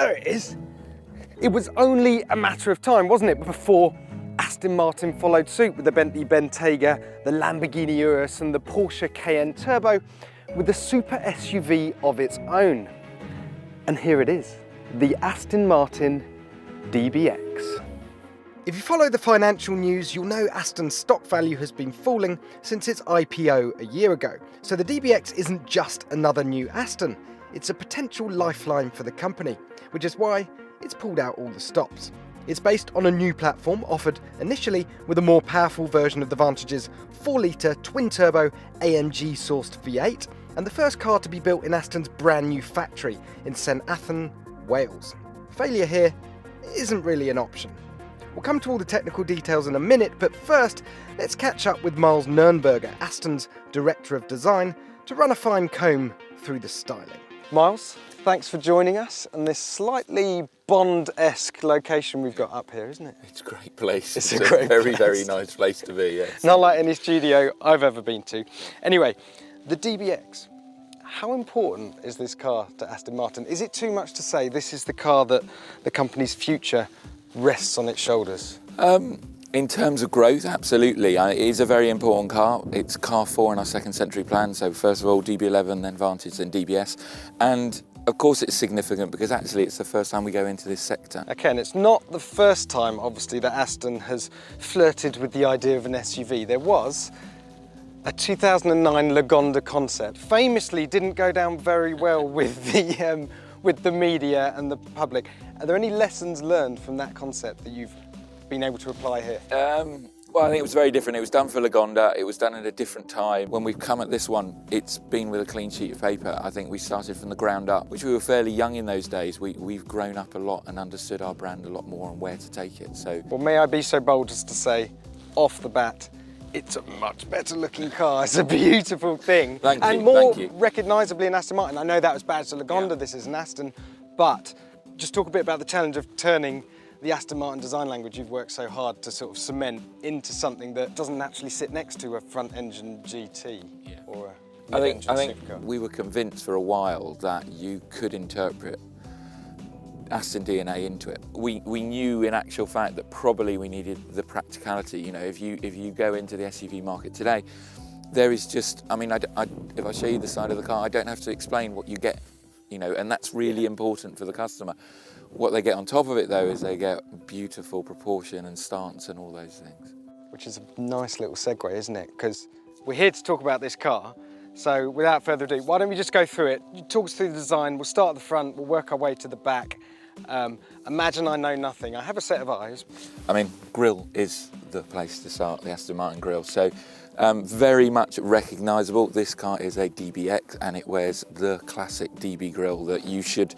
there it is. It was only a matter of time, wasn't it, before Aston Martin followed suit with the Bentley Bentayga, the Lamborghini Urus and the Porsche Cayenne Turbo with a super SUV of its own. And here it is, the Aston Martin DBX. If you follow the financial news, you'll know Aston's stock value has been falling since its IPO a year ago. So the DBX isn't just another new Aston, it's a potential lifeline for the company, which is why it's pulled out all the stops. It's based on a new platform offered initially with a more powerful version of the Vantage's 4-litre twin-turbo AMG-sourced V8 and the first car to be built in Aston's brand new factory in St Athan, Wales. Failure here isn't really an option. We'll come to all the technical details in a minute, but first, let's catch up with Miles Nurnberger, Aston's Director of Design, to run a fine comb through the styling. Miles, thanks for joining us on this slightly Bond-esque location we've got up here, isn't it? It's a great place. It's a great very, place. very nice place to be, yes. Not like any studio I've ever been to. Anyway, the DBX. How important is this car to Aston Martin? Is it too much to say this is the car that the company's future rests on its shoulders? In terms of growth, absolutely. It is a very important car. It's car 4 in our second century plan. So first of all, DB11, then Vantage, then DBS. And of course it's significant because actually it's the first time we go into this sector. Okay, and it's not the first time, obviously, that Aston has flirted with the idea of an SUV. There was a 2009 Lagonda concept. Famously didn't go down very well with the media and the public. Are there any lessons learned from that concept that you've been able to apply here? Well, I think it was very different. It was done for Lagonda. It was done at a different time. When we've come at this one, it's been with a clean sheet of paper. I think we started from the ground up, which we were fairly young in those days. We've grown up a lot and understood our brand a lot more and where to take it. So, well, may I be so bold as to say, off the bat, it's a much better looking car. It's a beautiful thing. Thank you, and more thank you. recognisably an Aston Martin. I know that was badged to Lagonda, Yeah. This is an Aston, but just talk a bit about the challenge of turning the Aston Martin design language you've worked so hard to sort of cement into something that doesn't naturally sit next to a front engine GT or a I think supercar. we were convinced for a while that you could interpret Aston DNA into it. We knew in actual fact that probably we needed the practicality. You know, if you go into the SUV market today, there is just, I mean, if I show you the side of the car, I don't have to explain what you get, you know, and that's really important for the customer. What they get on top of it though is they get beautiful proportion and stance and all those things. Which is a nice little segue, isn't it? Because we're here to talk about this car. So without further ado, why don't we just go through it? You talk us through the design, we'll start at the front, we'll work our way to the back. Imagine I know nothing. I have a set of eyes. I mean, grille is the place to start, the Aston Martin grille. So very much recognisable. This car is a DBX and it wears the classic DB grille that you should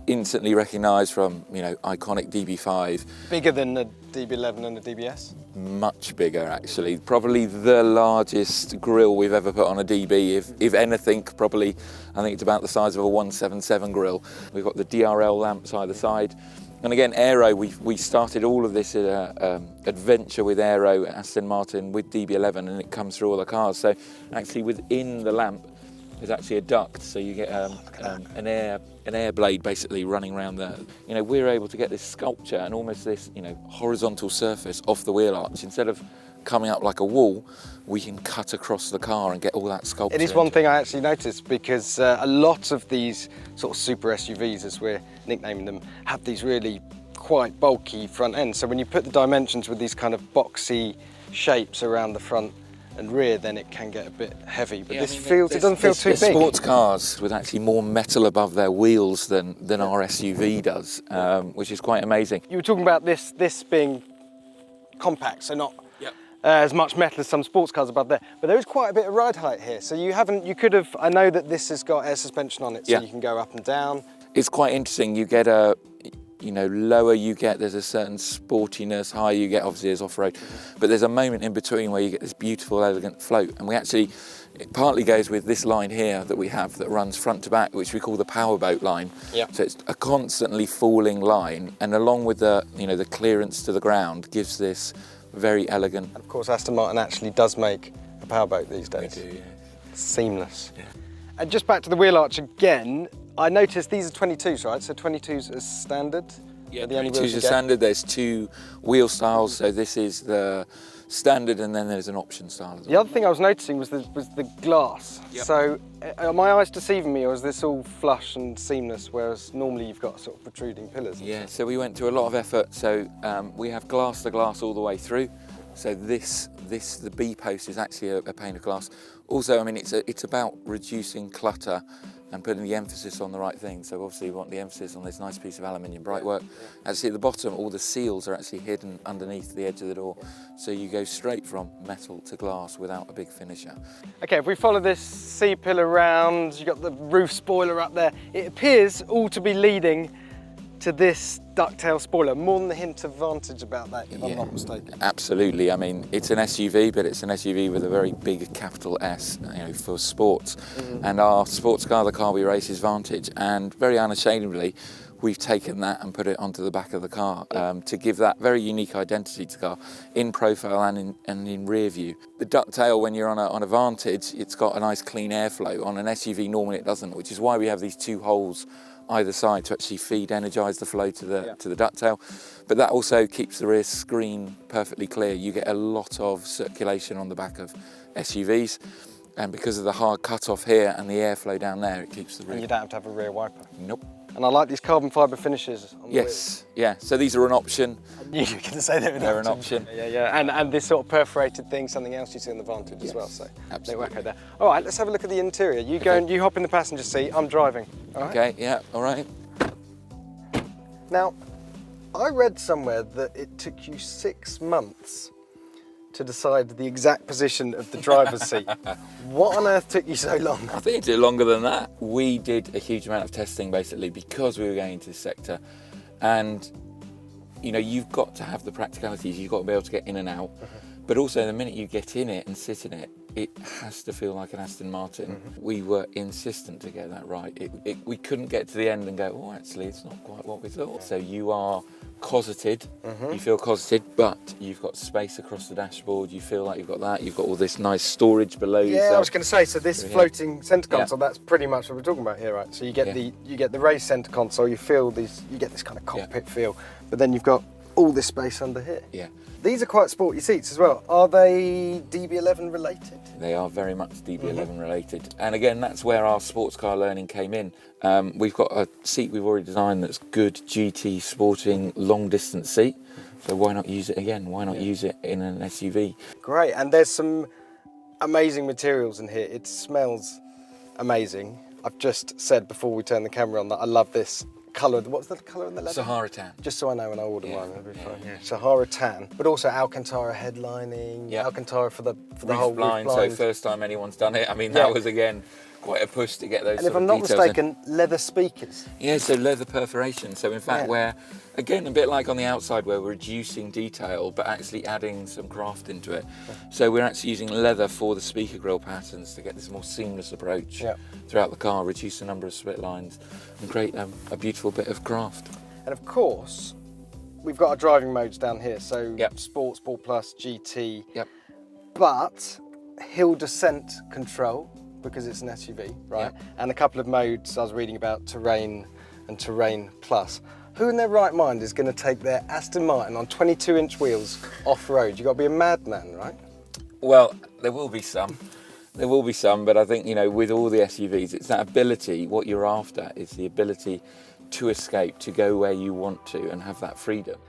instantly recognise from, you know, iconic DB5. Bigger than the DB11 and the DBS? Much bigger, actually. Probably the largest grille we've ever put on a DB. If anything, probably, I think it's about the size of a 177 grille. We've got the DRL lamps either side. And again, aero, we started all of this adventure with aero at Aston Martin with DB11, and it comes through all the cars. So actually within the lamp is actually a duct, so you get an air blade basically running around the, you know, we're able to get this sculpture and almost this, you know, horizontal surface off the wheel arch. Instead of coming up like a wall, we can cut across the car and get all that sculpture. It is one thing I actually noticed, because a lot of these sort of super SUVs, as we're nicknaming them, have these really quite bulky front ends. So when you put the dimensions with these kind of boxy shapes around the front and rear, then it can get a bit heavy. But this feels, it doesn't feel too big. Sports cars with actually more metal above their wheels than our SUV does, which is quite amazing. You were talking about this being compact, so not as much metal as some sports cars above there, but there is quite a bit of ride height here. So you could have, I know that this has got air suspension on it, so you can go up and down. It's quite interesting. You get you know, lower you get, there's a certain sportiness, higher you get, obviously there's off-road, but there's a moment in between where you get this beautiful, elegant float. And it partly goes with this line here that we have that runs front to back, which we call the powerboat line. So it's a constantly falling line, and along with the, you know, the clearance to the ground gives this very elegant. And of course, Aston Martin actually does make a powerboat these days. We do, yeah. Seamless. Yeah. And just back to the wheel arch again, I noticed these are 22s, right? So 22s as standard? Yeah, the only 22s wheels you are get? standard. There's 2 wheel styles, so this is the standard, and then there's an option style as The well. other thing I was noticing was the glass. Yep. So are my eyes deceiving me, or is this all flush and seamless, whereas normally you've got sort of protruding pillars? and Yeah, stuff? so we went to a lot of effort. So we have glass to glass all the way through. So the B post is actually a pane of glass. Also, I mean, it's about reducing clutter and putting the emphasis on the right thing. So obviously we want the emphasis on this nice piece of aluminium bright-work. Actually at the bottom, all the seals are actually hidden underneath the edge of the door. So you go straight from metal to glass without a big finisher. Okay, if we follow this C-pillar round, you've got the roof spoiler up there. It appears all to be leading to this ducktail spoiler. More than a hint of vantage about that, if I'm not mistaken. Absolutely. I mean, it's an SUV, but it's an SUV with a very big capital S, for sports. And our sports car, the car we race, is Vantage. And very unashamedly, we've taken that and put it onto the back of the car to give that very unique identity to the car in profile and in rear view. The ducktail, when you're on a Vantage, it's got a nice clean airflow. On an SUV, normally it doesn't, which is why we have these 2 holes either side to actually energise the flow to the ducktail. But that also keeps the rear screen perfectly clear. You get a lot of circulation on the back of SUVs, and because of the hard cut-off here and the airflow down there, it keeps the rear. And you don't have to have a rear wiper. Nope. And I like these carbon fibre finishes on the Yes, yeah. So these are an option. wheel. You're going to say They're an option. Yeah. And this sort of perforated thing, something else you see in the Vantage as well. So absolutely. they work out there. All right, let's have a look at the interior. You go and you hop in the passenger seat. I'm driving. All right? Okay, yeah, all right. Now, I read somewhere that it took you 6 months to decide the exact position of the driver's seat. What on earth took you so long? I think it took longer than that. We did a huge amount of testing basically because we were going into this sector, and you've got to have the practicalities. You've got to be able to get in and out, but also the minute you get in it and sit in it, it has to feel like an Aston Martin. We were insistent to get that right. We couldn't get to the end and go, oh, actually, it's not quite what we thought. So you are cosseted, you feel cosseted, but you've got space across the dashboard. You feel like you've got that. You've got all this nice storage below you. Yeah, I was going to say, so this floating centre console, that's pretty much what we're talking about here, right? So you get the raised centre console. You feel these, you get this kind of cockpit feel, but then you've got all this space under here. Yeah. These are quite sporty seats as well. Are they DB11 related? They are very much DB11 related. And again, that's where our sports car learning came in. We've got a seat we've already designed that's good GT sporting long distance seat. So why not use it again? Why not use it in an SUV? Great, and there's some amazing materials in here. It smells amazing. I've just said before we turn the camera on that I love this colour. What's the colour in the leather? Sahara tan. Just so I know when I order one, it'll be fine. Yeah. Sahara tan, but also Alcantara headlining, Alcantara for the whole roof blind. So first time anyone's done it. I mean, that was again quite a push to get those. And if I'm not mistaken, leather speakers. Yeah, so leather perforation. So in fact, we're again a bit like on the outside where we're reducing detail, but actually adding some craft into it. So we're actually using leather for the speaker grille patterns to get this more seamless approach throughout the car, reduce the number of split lines, and create a beautiful bit of craft. And of course, we've got our driving modes down here. So Sport, Sport Plus, GT. Yep. But hill descent control, because it's an SUV, right? And a couple of modes I was reading about, Terrain and Terrain Plus. Who in their right mind is going to take their Aston Martin on 22-inch wheels off-road? You've got to be a madman, right? Well, there will be some. There will be some, but I think, with all the SUVs, it's that ability. What you're after is the ability to escape, to go where you want to and have that freedom.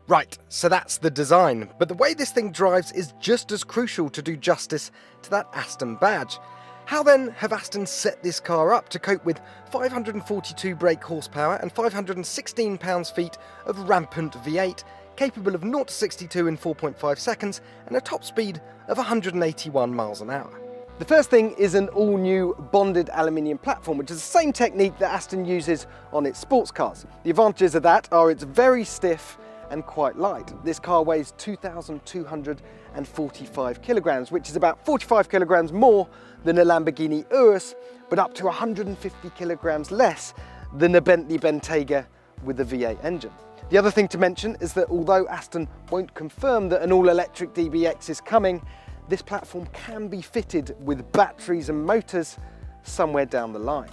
Right, so that's the design. But the way this thing drives is just as crucial to do justice to that Aston badge. How then have Aston set this car up to cope with 542 brake horsepower and 516 pounds-feet of rampant V8, capable of 0 to 62 in 4.5 seconds and a top speed of 181 miles an hour? The first thing is an all-new bonded aluminium platform, which is the same technique that Aston uses on its sports cars. The advantages of that are it's very stiff and quite light. This car weighs 2,245 kilograms, which is about 45 kilograms more than a Lamborghini Urus, but up to 150 kilograms less than a Bentley Bentayga with a V8 engine. The other thing to mention is that although Aston won't confirm that an all-electric DBX is coming, this platform can be fitted with batteries and motors somewhere down the line.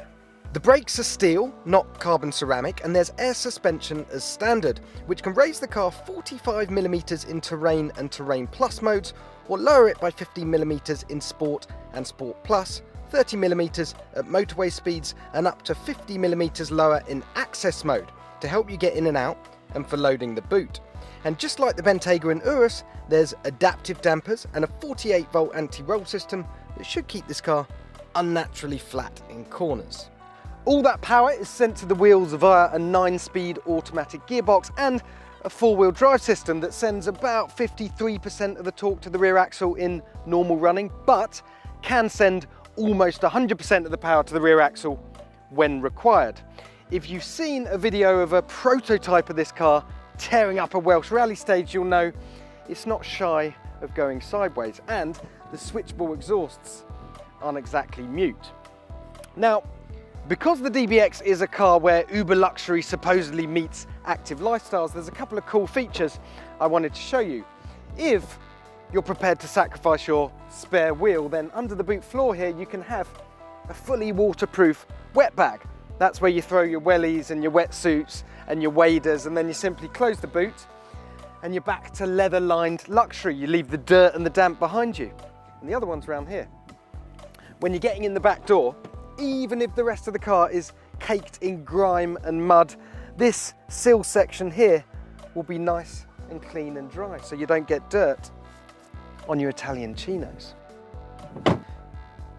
The brakes are steel, not carbon ceramic, and there's air suspension as standard, which can raise the car 45mm in terrain and terrain plus modes, or lower it by 15mm in sport and sport plus, 30mm at motorway speeds, and up to 50mm lower in access mode to help you get in and out and for loading the boot. And just like the Bentayga and Urus, there's adaptive dampers and a 48-volt anti-roll system that should keep this car unnaturally flat in corners. All that power is sent to the wheels via a 9-speed automatic gearbox and a 4-wheel drive system that sends about 53% of the torque to the rear axle in normal running, but can send almost 100% of the power to the rear axle when required. If you've seen a video of a prototype of this car tearing up a Welsh rally stage, you'll know it's not shy of going sideways, and the switchable exhausts aren't exactly mute. Now, because the DBX is a car where uber luxury supposedly meets active lifestyles, there's a couple of cool features I wanted to show you. If you're prepared to sacrifice your spare wheel, then under the boot floor here you can have a fully waterproof wet bag. That's where you throw your wellies and your wetsuits and your waders, and then you simply close the boot and you're back to leather-lined luxury. You leave the dirt and the damp behind you. And the other one's around here. When you're getting in the back door, even if the rest of the car is caked in grime and mud, this sill section here will be nice and clean and dry, so you don't get dirt on your Italian chinos.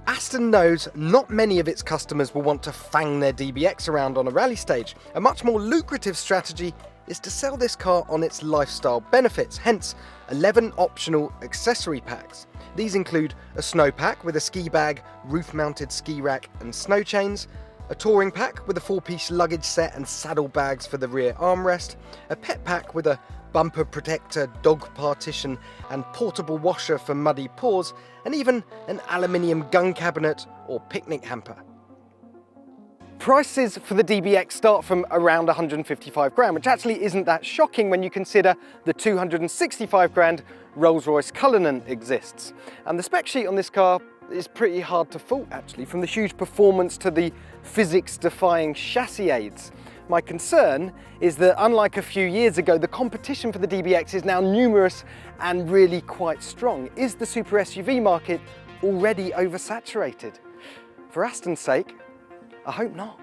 Aston knows not many of its customers will want to fang their DBX around on a rally stage. A much more lucrative strategy is to sell this car on its lifestyle benefits, hence 11 optional accessory packs. These include a snow pack with a ski bag, roof-mounted ski rack and snow chains, a touring pack with a 4-piece luggage set and saddle bags for the rear armrest, a pet pack with a bumper protector, dog partition and portable washer for muddy paws, and even an aluminium gun cabinet or picnic hamper. Prices for the DBX start from around 155 grand, which actually isn't that shocking when you consider the 265 grand Rolls-Royce Cullinan exists. And the spec sheet on this car is pretty hard to fault actually, from the huge performance to the physics-defying chassis aids. My concern is that unlike a few years ago, the competition for the DBX is now numerous and really quite strong. Is the super SUV market already oversaturated? For Aston's sake, I hope not.